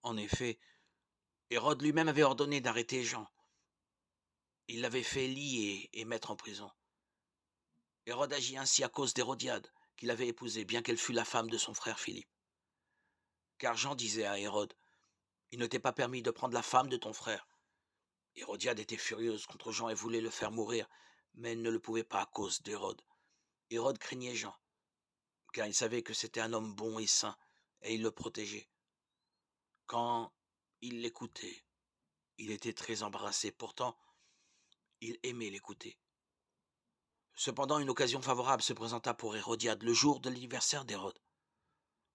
En effet, Hérode lui-même avait ordonné d'arrêter Jean. Il l'avait fait lier et mettre en prison. Hérode agit ainsi à cause d'Hérodiade, qu'il avait épousée, bien qu'elle fût la femme de son frère Philippe. Car Jean disait à Hérode, il ne t'est pas permis de prendre la femme de ton frère. Hérodiade était furieuse contre Jean et voulait le faire mourir, mais elle ne le pouvait pas à cause d'Hérode. Hérode craignait Jean, car il savait que c'était un homme bon et saint, et il le protégeait. Quand il l'écoutait, il était très embarrassé, pourtant il aimait l'écouter. Cependant, une occasion favorable se présenta pour Hérodiade le jour de l'anniversaire d'Hérode.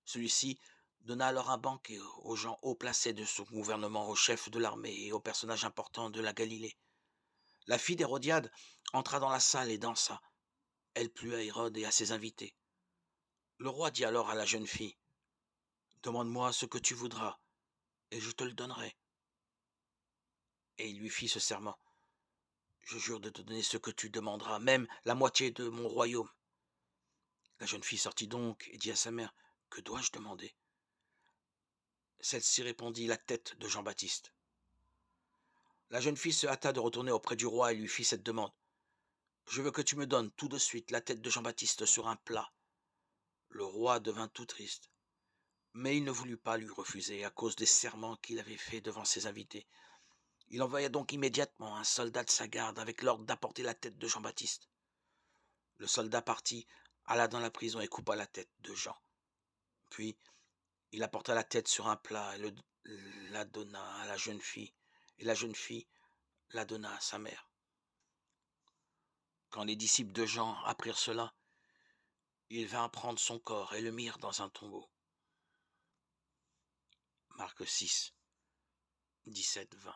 Celui-ci donna alors un banquet aux gens haut placés de son gouvernement, aux chefs de l'armée et aux personnages importants de la Galilée. La fille d'Hérodiade entra dans la salle et dansa. Elle plut à Hérode et à ses invités. Le roi dit alors à la jeune fille, « Demande-moi ce que tu voudras, et je te le donnerai. » Et il lui fit ce serment, « Je jure de te donner ce que tu demanderas, même la moitié de mon royaume. » La jeune fille sortit donc et dit à sa mère, « Que dois-je demander ?» Celle-ci répondit, « La tête de Jean-Baptiste. » La jeune fille se hâta de retourner auprès du roi et lui fit cette demande. « Je veux que tu me donnes tout de suite la tête de Jean-Baptiste sur un plat. » Le roi devint tout triste. Mais il ne voulut pas lui refuser à cause des serments qu'il avait faits devant ses invités. Il envoya donc immédiatement un soldat de sa garde avec l'ordre d'apporter la tête de Jean-Baptiste. Le soldat partit, alla dans la prison et coupa la tête de Jean. Puis, il apporta la tête sur un plat et la donna à la jeune fille, et la jeune fille la donna à sa mère. Quand les disciples de Jean apprirent cela, ils vinrent prendre son corps et le mirent dans un tombeau. Marc 6, 17-20.